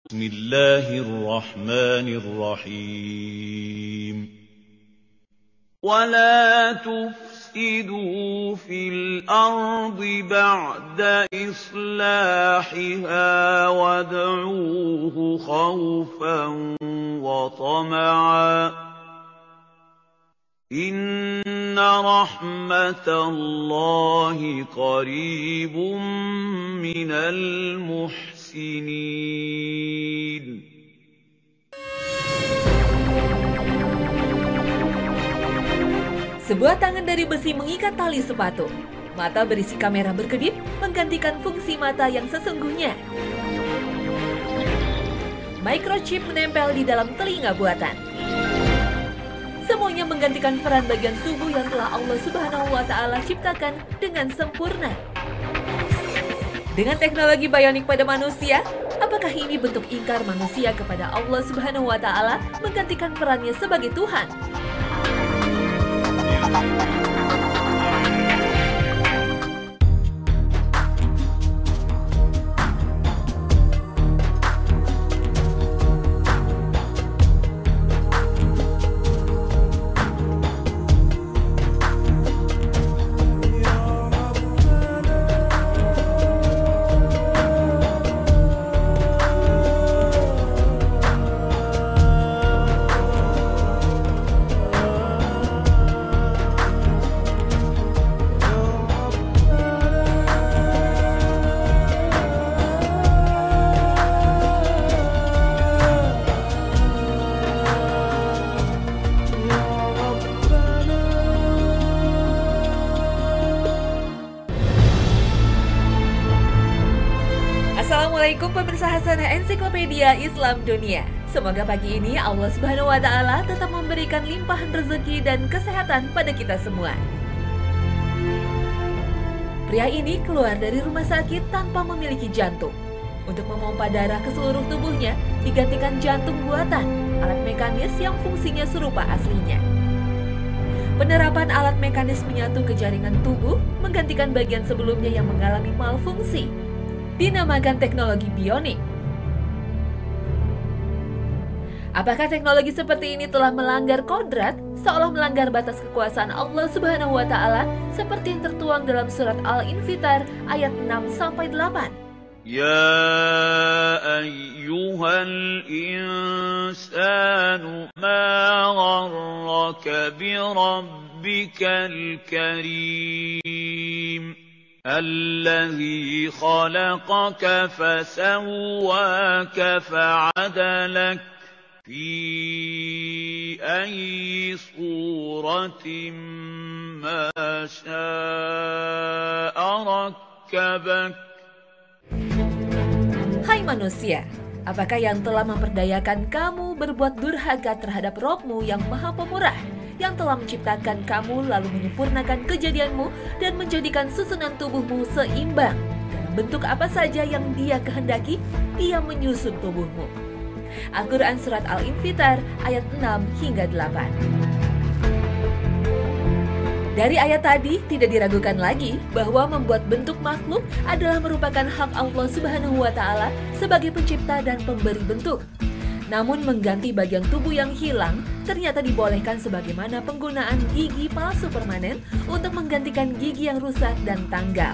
Bismillahirrahmanirrahim. ولا تفسدوا في الأرض بعد إصلاحها وادعوه خوفا وطمعا إن رحمة الله قريب من المحسنين. Sebuah tangan dari besi mengikat tali sepatu. Mata berisi kamera berkedip menggantikan fungsi mata yang sesungguhnya. Microchip menempel di dalam telinga buatan. Semuanya menggantikan peran bagian tubuh yang telah Allah Subhanahu wa Ta'ala ciptakan dengan sempurna. Dengan teknologi bionik pada manusia, apakah ini bentuk ingkar manusia kepada Allah Subhanahu wa Ta'ala menggantikan perannya sebagai Tuhan? Assalamualaikum pemirsa Hasanah Ensiklopedia Islam Dunia. Semoga pagi ini Allah Subhanahu wa Ta'ala tetap memberikan limpahan rezeki dan kesehatan pada kita semua. Pria ini keluar dari rumah sakit tanpa memiliki jantung. Untuk memompa darah ke seluruh tubuhnya digantikan jantung buatan, alat mekanis yang fungsinya serupa aslinya. Penerapan alat mekanis menyatu ke jaringan tubuh menggantikan bagian sebelumnya yang mengalami malfungsi. Dinamakan teknologi bionik. Apakah teknologi seperti ini telah melanggar kodrat, seolah melanggar batas kekuasaan Allah Subhanahu wa Ta'ala seperti yang tertuang dalam surat Al-Infitar ayat 6-8? Ya ayyuhal insanu ma gharraka bi rabbikal karim الذي خلقك فسواك فعدلك في أي صورة ما شاء ركبك. Hai manusia, apakah yang telah memperdayakan kamu berbuat durhaka terhadap Rabb-Mu yang Maha Pemurah, yang telah menciptakan kamu lalu menyempurnakan kejadianmu dan menjadikan susunan tubuhmu seimbang. Dalam bentuk apa saja yang Dia kehendaki, Dia menyusun tubuhmu. Al-Quran Surat Al-Infitar ayat 6-8. Dari ayat tadi tidak diragukan lagi bahwa membuat bentuk makhluk adalah merupakan hak Allah Subhanahu wa Ta'ala sebagai pencipta dan pemberi bentuk. Namun mengganti bagian tubuh yang hilang ternyata dibolehkan sebagaimana penggunaan gigi palsu permanen untuk menggantikan gigi yang rusak dan tanggal.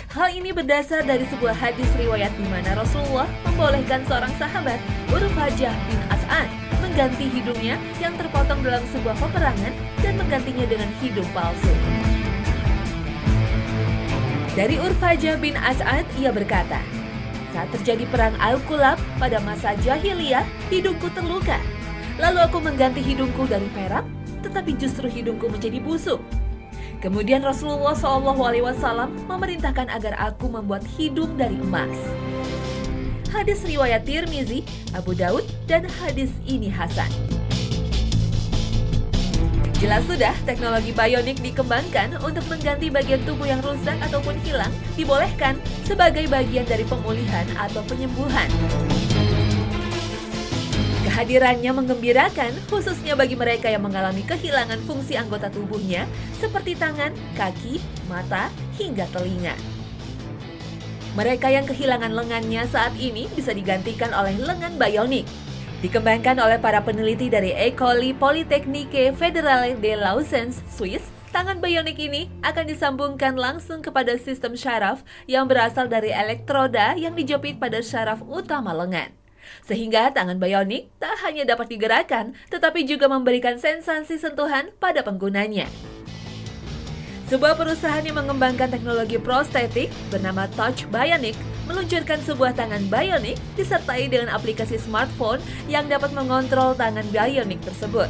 Hal ini berdasar dari sebuah hadis riwayat di mana Rasulullah membolehkan seorang sahabat, Urfajah bin As'ad, mengganti hidungnya yang terpotong dalam sebuah peperangan dan menggantinya dengan hidung palsu. Dari Urfajah bin As'ad, ia berkata, "Saat terjadi perang Al-Kulab pada masa jahiliyah, hidungku terluka. Lalu aku mengganti hidungku dari perak, tetapi justru hidungku menjadi busuk. Kemudian Rasulullah SAW memerintahkan agar aku membuat hidung dari emas." Hadis riwayat Tirmizi, Abu Daud, dan hadis ini hasan. Jelas sudah, teknologi bionik dikembangkan untuk mengganti bagian tubuh yang rusak ataupun hilang dibolehkan sebagai bagian dari pemulihan atau penyembuhan. Kehadirannya menggembirakan, khususnya bagi mereka yang mengalami kehilangan fungsi anggota tubuhnya seperti tangan, kaki, mata, hingga telinga. Mereka yang kehilangan lengannya saat ini bisa digantikan oleh lengan bionik. Dikembangkan oleh para peneliti dari École Polytechnique Fédérale de Lausanne, Swiss, tangan bionik ini akan disambungkan langsung kepada sistem syaraf yang berasal dari elektroda yang dijepit pada syaraf utama lengan. Sehingga tangan bionik tak hanya dapat digerakkan, tetapi juga memberikan sensasi sentuhan pada penggunanya. Sebuah perusahaan yang mengembangkan teknologi prostetik bernama Touch Bionic meluncurkan sebuah tangan bionik disertai dengan aplikasi smartphone yang dapat mengontrol tangan bionik tersebut.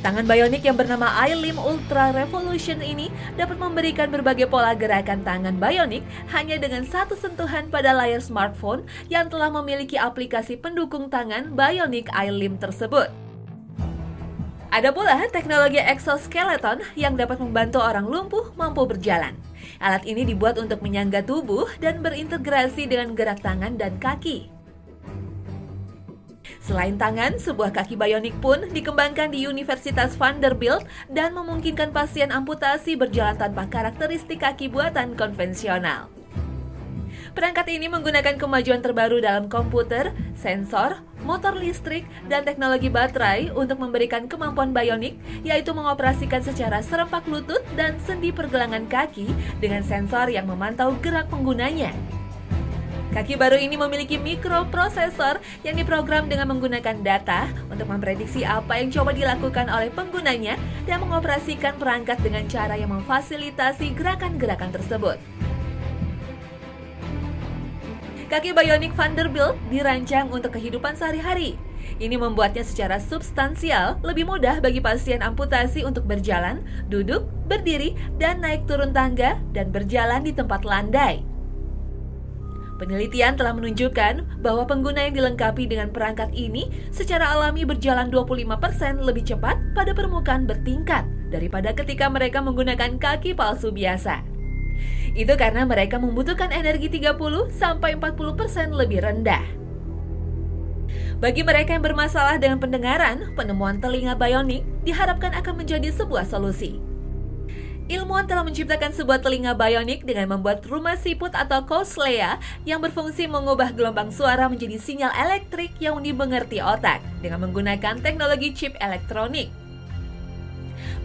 Tangan bionik yang bernama iLimb Ultra Revolution ini dapat memberikan berbagai pola gerakan tangan bionik hanya dengan satu sentuhan pada layar smartphone yang telah memiliki aplikasi pendukung tangan bionik iLimb tersebut. Ada pula teknologi exoskeleton yang dapat membantu orang lumpuh mampu berjalan. Alat ini dibuat untuk menyangga tubuh dan berintegrasi dengan gerak tangan dan kaki. Selain tangan, sebuah kaki bionik pun dikembangkan di Universitas Vanderbilt dan memungkinkan pasien amputasi berjalan tanpa karakteristik kaki buatan konvensional. Perangkat ini menggunakan kemajuan terbaru dalam komputer, sensor, motor listrik, dan teknologi baterai untuk memberikan kemampuan bionik, yaitu mengoperasikan secara serempak lutut dan sendi pergelangan kaki dengan sensor yang memantau gerak penggunanya. Kaki baru ini memiliki mikroprosesor yang diprogram dengan menggunakan data untuk memprediksi apa yang coba dilakukan oleh penggunanya dan mengoperasikan perangkat dengan cara yang memfasilitasi gerakan-gerakan tersebut. Kaki bionik Vanderbilt dirancang untuk kehidupan sehari-hari. Ini membuatnya secara substansial lebih mudah bagi pasien amputasi untuk berjalan, duduk, berdiri, dan naik turun tangga dan berjalan di tempat landai. Penelitian telah menunjukkan bahwa pengguna yang dilengkapi dengan perangkat ini secara alami berjalan 25% lebih cepat pada permukaan bertingkat daripada ketika mereka menggunakan kaki palsu biasa. Itu karena mereka membutuhkan energi 30-40% lebih rendah. Bagi mereka yang bermasalah dengan pendengaran, penemuan telinga bionik diharapkan akan menjadi sebuah solusi. Ilmuwan telah menciptakan sebuah telinga bionik dengan membuat rumah siput atau cochlea yang berfungsi mengubah gelombang suara menjadi sinyal elektrik yang dimengerti otak dengan menggunakan teknologi chip elektronik.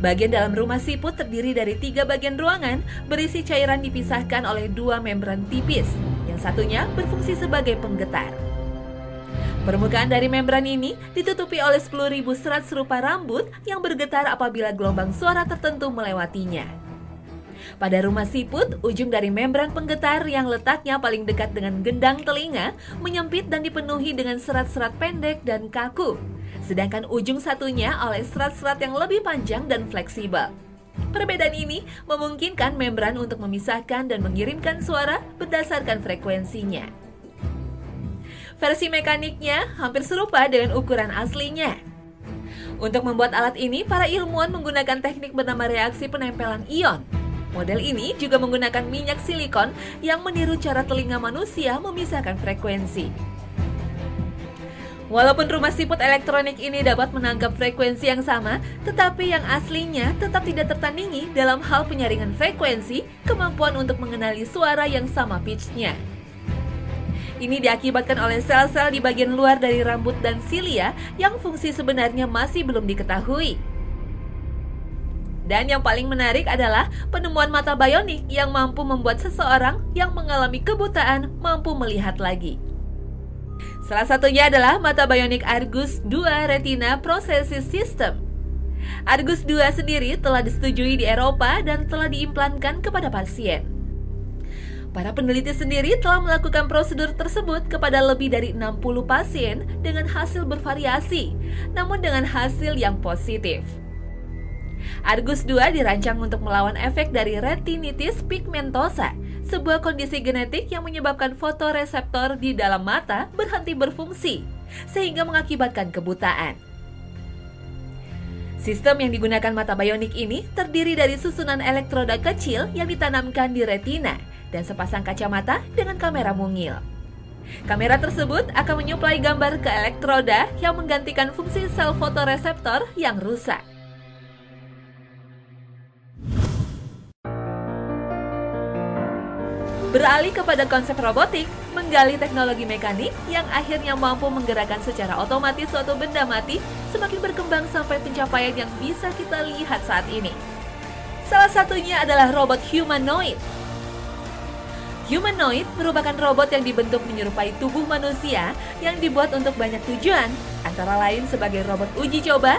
Bagian dalam rumah siput terdiri dari 3 bagian ruangan berisi cairan dipisahkan oleh 2 membran tipis, yang satunya berfungsi sebagai penggetar. Permukaan dari membran ini ditutupi oleh 10.000 serat serupa rambut yang bergetar apabila gelombang suara tertentu melewatinya. Pada rumah siput, ujung dari membran penggetar yang letaknya paling dekat dengan gendang telinga menyempit dan dipenuhi dengan serat-serat pendek dan kaku. Sedangkan ujung satunya oleh serat-serat yang lebih panjang dan fleksibel. Perbedaan ini memungkinkan membran untuk memisahkan dan mengirimkan suara berdasarkan frekuensinya. Versi mekaniknya hampir serupa dengan ukuran aslinya. Untuk membuat alat ini, para ilmuwan menggunakan teknik bernama reaksi penempelan ion. Model ini juga menggunakan minyak silikon yang meniru cara telinga manusia memisahkan frekuensi. Walaupun rumah siput elektronik ini dapat menangkap frekuensi yang sama, tetapi yang aslinya tetap tidak tertandingi dalam hal penyaringan frekuensi, kemampuan untuk mengenali suara yang sama pitch-nya. Ini diakibatkan oleh sel-sel di bagian luar dari rambut dan silia yang fungsi sebenarnya masih belum diketahui. Dan yang paling menarik adalah penemuan mata bionik yang mampu membuat seseorang yang mengalami kebutaan mampu melihat lagi. Salah satunya adalah mata bionik Argus 2 Retina Prosthesis System. Argus 2 sendiri telah disetujui di Eropa dan telah diimplankan kepada pasien. Para peneliti sendiri telah melakukan prosedur tersebut kepada lebih dari 60 pasien dengan hasil bervariasi, namun dengan hasil yang positif. Argus 2 dirancang untuk melawan efek dari retinitis pigmentosa, sebuah kondisi genetik yang menyebabkan fotoreseptor di dalam mata berhenti berfungsi, sehingga mengakibatkan kebutaan. Sistem yang digunakan mata bionik ini terdiri dari susunan elektroda kecil yang ditanamkan di retina dan sepasang kacamata dengan kamera mungil. Kamera tersebut akan menyuplai gambar ke elektroda yang menggantikan fungsi sel fotoreseptor yang rusak. Beralih kepada konsep robotik, menggali teknologi mekanik yang akhirnya mampu menggerakkan secara otomatis suatu benda mati semakin berkembang sampai pencapaian yang bisa kita lihat saat ini. Salah satunya adalah robot humanoid. Humanoid merupakan robot yang dibentuk menyerupai tubuh manusia yang dibuat untuk banyak tujuan, antara lain sebagai robot uji coba,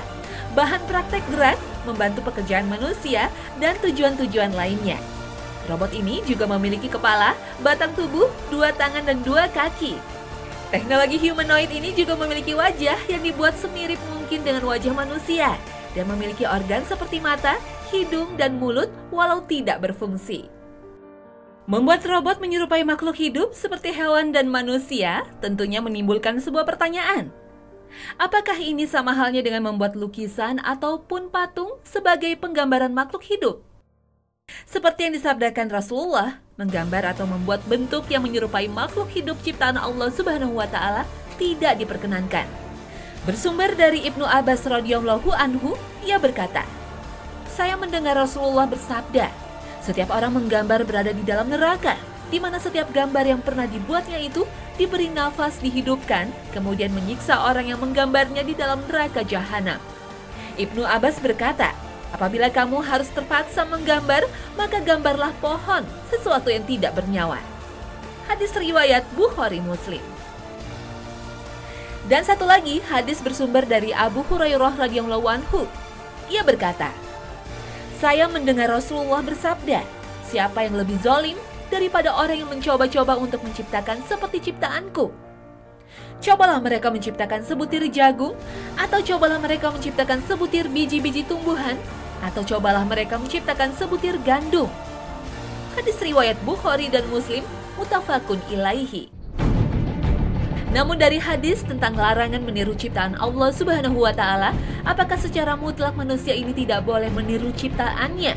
bahan praktek gerak, membantu pekerjaan manusia, dan tujuan-tujuan lainnya. Robot ini juga memiliki kepala, batang tubuh, 2 tangan, dan 2 kaki. Teknologi humanoid ini juga memiliki wajah yang dibuat semirip mungkin dengan wajah manusia dan memiliki organ seperti mata, hidung, dan mulut walau tidak berfungsi. Membuat robot menyerupai makhluk hidup seperti hewan dan manusia tentunya menimbulkan sebuah pertanyaan. Apakah ini sama halnya dengan membuat lukisan ataupun patung sebagai penggambaran makhluk hidup? Seperti yang disabdakan Rasulullah, menggambar atau membuat bentuk yang menyerupai makhluk hidup ciptaan Allah Subhanahu wa Ta'ala tidak diperkenankan. Bersumber dari Ibnu Abbas radhiyallahu anhu, ia berkata, "Saya mendengar Rasulullah bersabda, setiap orang menggambar berada di dalam neraka, di mana setiap gambar yang pernah dibuatnya itu diberi nafas dihidupkan, kemudian menyiksa orang yang menggambarnya di dalam neraka jahanam." Ibnu Abbas berkata, "Apabila kamu harus terpaksa menggambar, maka gambarlah pohon, sesuatu yang tidak bernyawa." Hadis riwayat Bukhari Muslim. Dan satu lagi, hadis bersumber dari Abu Hurairah radhiyallahu anhu. Ia berkata, "Saya mendengar Rasulullah bersabda, siapa yang lebih zalim daripada orang yang mencoba-coba untuk menciptakan seperti ciptaanku? Cobalah mereka menciptakan sebutir jagung, atau cobalah mereka menciptakan sebutir biji-biji tumbuhan, atau cobalah mereka menciptakan sebutir gandum." Hadis riwayat Bukhari dan Muslim, muttafaqun ilaihi. Namun dari hadis tentang larangan meniru ciptaan Allah Subhanahu wa Ta'ala, apakah secara mutlak manusia ini tidak boleh meniru ciptaannya?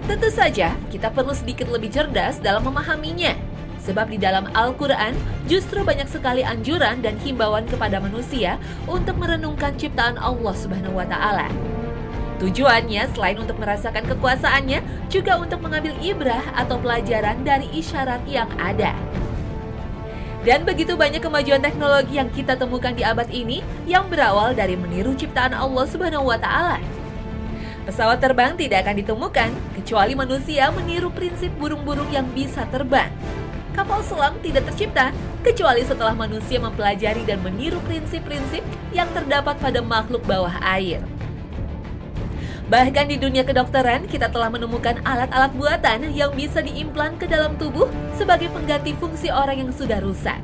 Tentu saja kita perlu sedikit lebih cerdas dalam memahaminya. Sebab di dalam Al-Quran justru banyak sekali anjuran dan himbauan kepada manusia untuk merenungkan ciptaan Allah Subhanahu wa Ta'ala. Tujuannya selain untuk merasakan kekuasaannya, juga untuk mengambil ibrah atau pelajaran dari isyarat yang ada. Dan begitu banyak kemajuan teknologi yang kita temukan di abad ini yang berawal dari meniru ciptaan Allah Subhanahu wa Ta'ala. Pesawat terbang tidak akan ditemukan kecuali manusia meniru prinsip burung-burung yang bisa terbang. Kapal selam tidak tercipta kecuali setelah manusia mempelajari dan meniru prinsip-prinsip yang terdapat pada makhluk bawah air. Bahkan di dunia kedokteran, kita telah menemukan alat-alat buatan yang bisa diimplan ke dalam tubuh sebagai pengganti fungsi orang yang sudah rusak.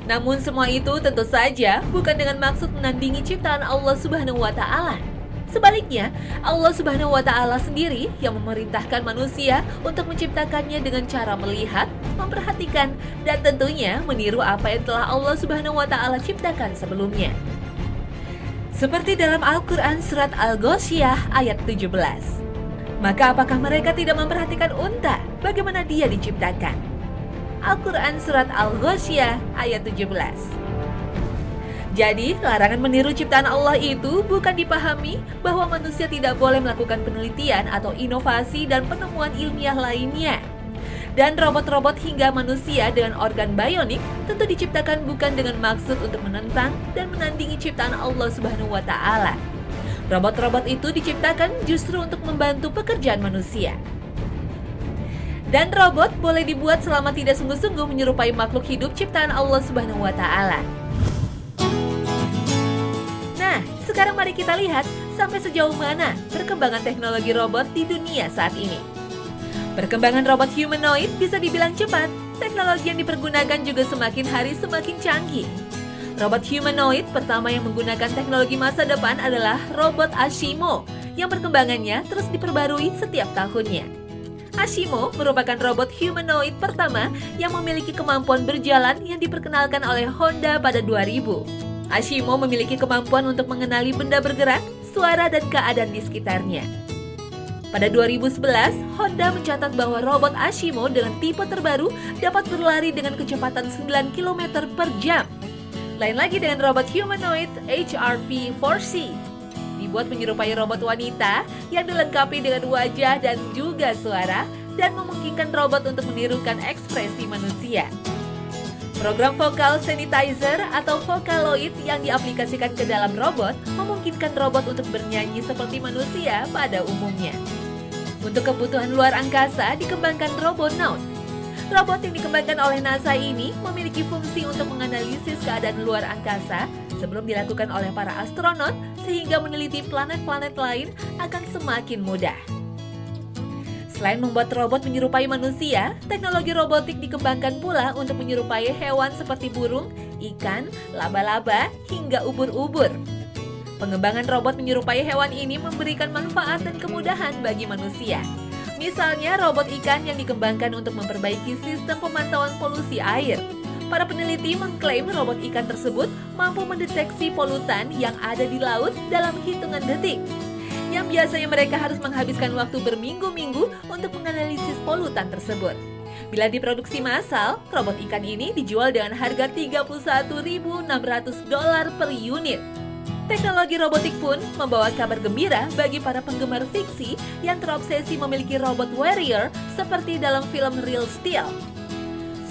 Namun semua itu tentu saja bukan dengan maksud menandingi ciptaan Allah Subhanahu wa Ta'ala. Sebaliknya, Allah Subhanahu wa Ta'ala sendiri yang memerintahkan manusia untuk menciptakannya dengan cara melihat, memperhatikan, dan tentunya meniru apa yang telah Allah Subhanahu wa Ta'ala ciptakan sebelumnya. Seperti dalam Al-Quran surat Al-Ghasyiyah ayat 17. Maka apakah mereka tidak memperhatikan unta, bagaimana dia diciptakan? Al-Quran surat Al-Ghasyiyah ayat 17. Jadi, larangan meniru ciptaan Allah itu bukan dipahami bahwa manusia tidak boleh melakukan penelitian atau inovasi dan penemuan ilmiah lainnya. Dan robot-robot hingga manusia dengan organ bionik tentu diciptakan bukan dengan maksud untuk menentang dan menandingi ciptaan Allah Subhanahu wa Ta'ala. Robot-robot itu diciptakan justru untuk membantu pekerjaan manusia. Dan robot boleh dibuat selama tidak sungguh-sungguh menyerupai makhluk hidup ciptaan Allah Subhanahu wa Ta'ala. Nah, sekarang mari kita lihat sampai sejauh mana perkembangan teknologi robot di dunia saat ini. Perkembangan robot humanoid bisa dibilang cepat. Teknologi yang dipergunakan juga semakin hari semakin canggih. Robot humanoid pertama yang menggunakan teknologi masa depan adalah robot Ashimo, yang perkembangannya terus diperbarui setiap tahunnya. Ashimo merupakan robot humanoid pertama yang memiliki kemampuan berjalan yang diperkenalkan oleh Honda pada 2000. Ashimo memiliki kemampuan untuk mengenali benda bergerak, suara, dan keadaan di sekitarnya. Pada 2011, Honda mencatat bahwa robot Ashimo dengan tipe terbaru dapat berlari dengan kecepatan 9 km per jam. Lain lagi dengan robot humanoid HRP4C. Dibuat menyerupai robot wanita yang dilengkapi dengan wajah dan juga suara, dan memungkinkan robot untuk menirukan ekspresi manusia. Program vokal sanitizer atau Vocaloid yang diaplikasikan ke dalam robot memungkinkan robot untuk bernyanyi seperti manusia pada umumnya. Untuk kebutuhan luar angkasa dikembangkan Robonaut. Robot yang dikembangkan oleh NASA ini memiliki fungsi untuk menganalisis keadaan luar angkasa sebelum dilakukan oleh para astronot sehingga meneliti planet-planet lain akan semakin mudah. Selain membuat robot menyerupai manusia, teknologi robotik dikembangkan pula untuk menyerupai hewan seperti burung, ikan, laba-laba, hingga ubur-ubur. Pengembangan robot menyerupai hewan ini memberikan manfaat dan kemudahan bagi manusia. Misalnya robot ikan yang dikembangkan untuk memperbaiki sistem pemantauan polusi air. Para peneliti mengklaim robot ikan tersebut mampu mendeteksi polutan yang ada di laut dalam hitungan detik. Yang biasanya mereka harus menghabiskan waktu berminggu-minggu untuk menganalisis polutan tersebut. Bila diproduksi massal, robot ikan ini dijual dengan harga $31.600 per unit. Teknologi robotik pun membawa kabar gembira bagi para penggemar fiksi yang terobsesi memiliki robot warrior seperti dalam film Real Steel.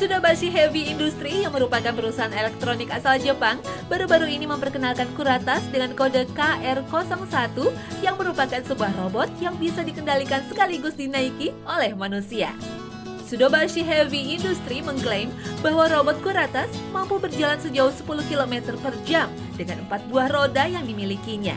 Sudobashi Heavy Industry yang merupakan perusahaan elektronik asal Jepang baru-baru ini memperkenalkan Kuratas dengan kode KR01 yang merupakan sebuah robot yang bisa dikendalikan sekaligus dinaiki oleh manusia. Sudobashi Heavy Industry mengklaim bahwa robot Kuratas mampu berjalan sejauh 10 km per jam dengan 4 buah roda yang dimilikinya.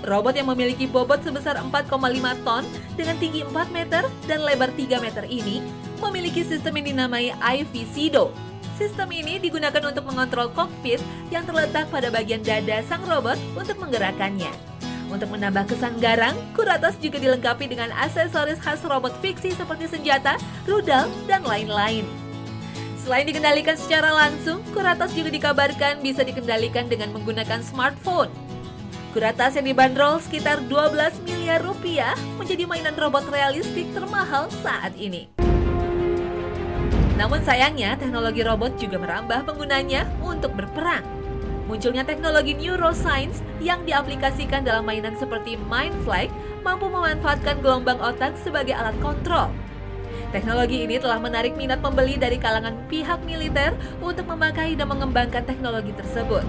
Robot yang memiliki bobot sebesar 4,5 ton dengan tinggi 4 meter dan lebar 3 meter ini memiliki sistem yang dinamai iVisido. Sistem ini digunakan untuk mengontrol kokpit yang terletak pada bagian dada sang robot untuk menggerakkannya. Untuk menambah kesan garang, Kuratas juga dilengkapi dengan aksesoris khas robot fiksi seperti senjata, rudal, dan lain-lain. Selain dikendalikan secara langsung, Kuratas juga dikabarkan bisa dikendalikan dengan menggunakan smartphone. Kuratas yang dibanderol sekitar 12 miliar rupiah menjadi mainan robot realistik termahal saat ini. Namun sayangnya, teknologi robot juga merambah penggunanya untuk berperang. Munculnya teknologi neuroscience yang diaplikasikan dalam mainan seperti Mindflake mampu memanfaatkan gelombang otak sebagai alat kontrol. Teknologi ini telah menarik minat pembeli dari kalangan pihak militer untuk memakai dan mengembangkan teknologi tersebut.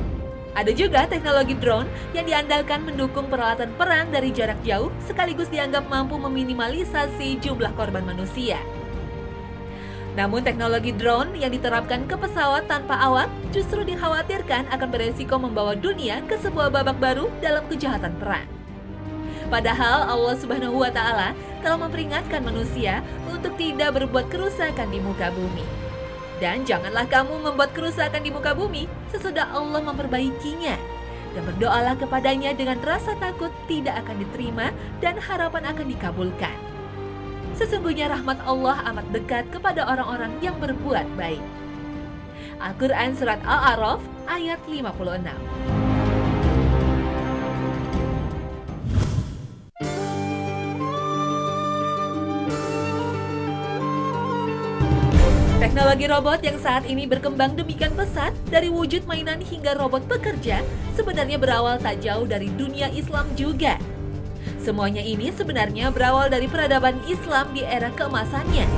Ada juga teknologi drone yang diandalkan mendukung peralatan perang dari jarak jauh sekaligus dianggap mampu meminimalisasi jumlah korban manusia. Namun teknologi drone yang diterapkan ke pesawat tanpa awak justru dikhawatirkan akan beresiko membawa dunia ke sebuah babak baru dalam kejahatan perang. Padahal Allah Subhanahu wa Ta'ala telah memperingatkan manusia untuk tidak berbuat kerusakan di muka bumi. Dan janganlah kamu membuat kerusakan di muka bumi sesudah Allah memperbaikinya. Dan berdoalah kepadanya dengan rasa takut tidak akan diterima dan harapan akan dikabulkan. Sesungguhnya rahmat Allah amat dekat kepada orang-orang yang berbuat baik. Al-Quran Surat Al-A'raf ayat 56. Teknologi robot yang saat ini berkembang demikian pesat dari wujud mainan hingga robot pekerja sebenarnya berawal tak jauh dari dunia Islam juga. Semuanya ini sebenarnya berawal dari peradaban Islam di era keemasannya.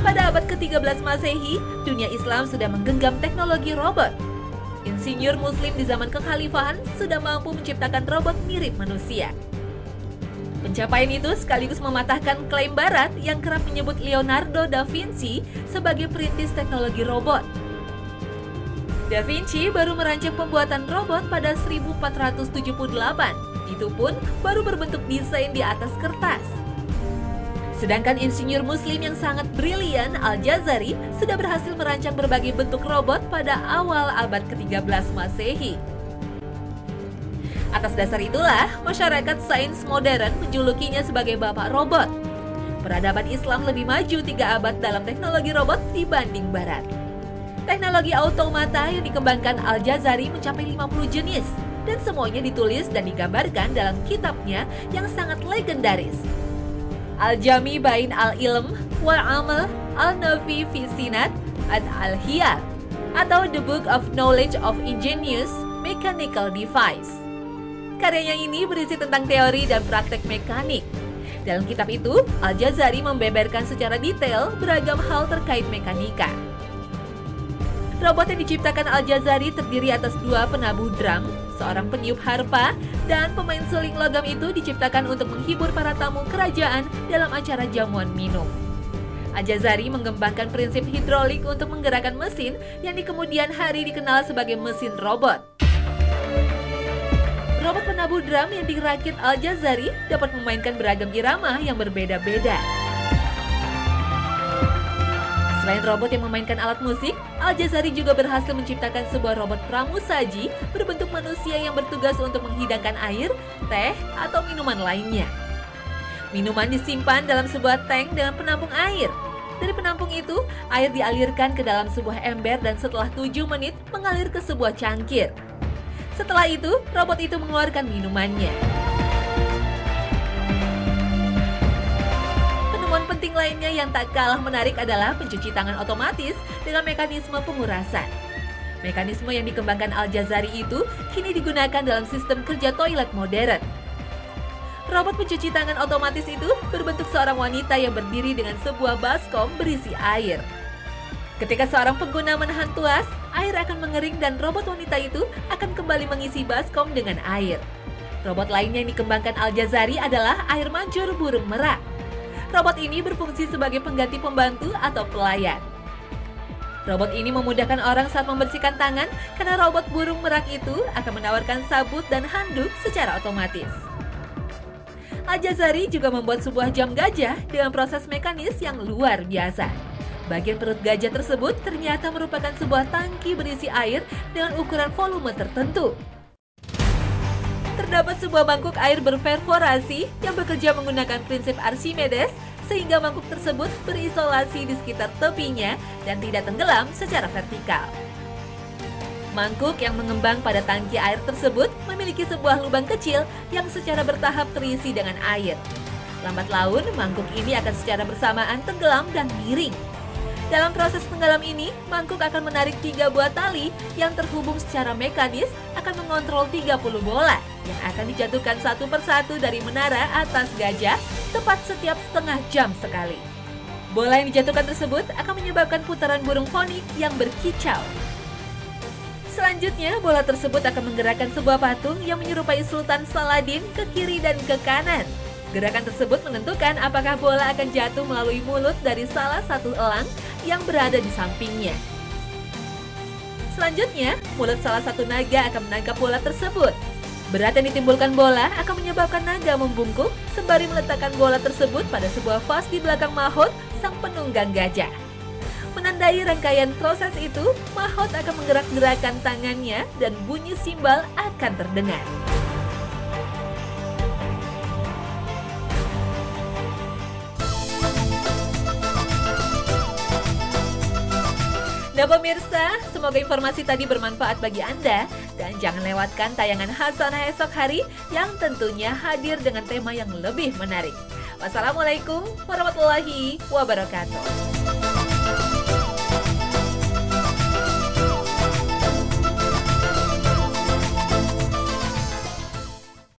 Pada abad ke-13 Masehi, dunia Islam sudah menggenggam teknologi robot. Insinyur Muslim di zaman kekhalifahan sudah mampu menciptakan robot mirip manusia. Pencapaian itu sekaligus mematahkan klaim Barat yang kerap menyebut Leonardo da Vinci sebagai perintis teknologi robot. Da Vinci baru merancang pembuatan robot pada 1478. Itu pun baru berbentuk desain di atas kertas. Sedangkan insinyur Muslim yang sangat brilian Al-Jazari sudah berhasil merancang berbagai bentuk robot pada awal abad ke-13 Masehi. Atas dasar itulah, masyarakat sains modern menjulukinya sebagai Bapak Robot. Peradaban Islam lebih maju 3 abad dalam teknologi robot dibanding Barat. Teknologi automata yang dikembangkan Al-Jazari mencapai 50 jenis, dan semuanya ditulis dan digambarkan dalam kitabnya yang sangat legendaris. Al-Jami Bain Al-Ilm Wal-Amal Al-Nafi fi Sinat Al-Hiyar, atau The Book of Knowledge of Ingenious Mechanical Device. Karyanya ini berisi tentang teori dan praktek mekanik. Dalam kitab itu, Al-Jazari membeberkan secara detail beragam hal terkait mekanika. Robot yang diciptakan Al-Jazari terdiri atas 2 penabuh drum, seorang peniup harpa, dan pemain suling logam itu diciptakan untuk menghibur para tamu kerajaan dalam acara jamuan minum. Al-Jazari mengembangkan prinsip hidrolik untuk menggerakkan mesin yang di kemudian hari dikenal sebagai mesin robot. Robot penabuh drum yang dirakit Al-Jazari dapat memainkan beragam irama yang berbeda-beda. Selain robot yang memainkan alat musik, Al-Jazari juga berhasil menciptakan sebuah robot pramusaji berbentuk manusia yang bertugas untuk menghidangkan air, teh, atau minuman lainnya. Minuman disimpan dalam sebuah tank dengan penampung air. Dari penampung itu, air dialirkan ke dalam sebuah ember dan setelah 7 menit mengalir ke sebuah cangkir. Setelah itu, robot itu mengeluarkan minumannya. Penemuan penting lainnya yang tak kalah menarik adalah pencuci tangan otomatis dengan mekanisme pengurasan. Mekanisme yang dikembangkan Al-Jazari itu kini digunakan dalam sistem kerja toilet modern. Robot pencuci tangan otomatis itu berbentuk seorang wanita yang berdiri dengan sebuah baskom berisi air. Ketika seorang pengguna menahan tuas, air akan mengering dan robot wanita itu akan kembali mengisi baskom dengan air. Robot lainnya yang dikembangkan Al-Jazari adalah air mancur burung merak. Robot ini berfungsi sebagai pengganti pembantu atau pelayan. Robot ini memudahkan orang saat membersihkan tangan karena robot burung merak itu akan menawarkan sabut dan handuk secara otomatis. Al-Jazari juga membuat sebuah jam gajah dengan proses mekanis yang luar biasa. Bagian perut gajah tersebut ternyata merupakan sebuah tangki berisi air dengan ukuran volume tertentu. Terdapat sebuah mangkuk air berperforasi yang bekerja menggunakan prinsip Archimedes sehingga mangkuk tersebut berisolasi di sekitar tepinya dan tidak tenggelam secara vertikal. Mangkuk yang mengembang pada tangki air tersebut memiliki sebuah lubang kecil yang secara bertahap terisi dengan air. Lambat laun, mangkuk ini akan secara bersamaan tenggelam dan miring. Dalam proses tenggelam ini, mangkuk akan menarik 3 buah tali yang terhubung secara mekanis akan mengontrol 30 bola yang akan dijatuhkan satu persatu dari menara atas gajah tepat setiap setengah jam sekali. Bola yang dijatuhkan tersebut akan menyebabkan putaran burung fonik yang berkicau. Selanjutnya, bola tersebut akan menggerakkan sebuah patung yang menyerupai Sultan Saladin ke kiri dan ke kanan. Gerakan tersebut menentukan apakah bola akan jatuh melalui mulut dari salah satu elang yang berada di sampingnya. Selanjutnya, mulut salah satu naga akan menangkap bola tersebut. Berat yang ditimbulkan bola akan menyebabkan naga membungkuk sembari meletakkan bola tersebut pada sebuah vas di belakang Mahout, sang penunggang gajah. Menandai rangkaian proses itu, Mahout akan menggerak-gerakkan tangannya dan bunyi simbal akan terdengar. Nah pemirsa, semoga informasi tadi bermanfaat bagi Anda dan jangan lewatkan tayangan Hasanah esok hari yang tentunya hadir dengan tema yang lebih menarik. Wassalamualaikum warahmatullahi wabarakatuh.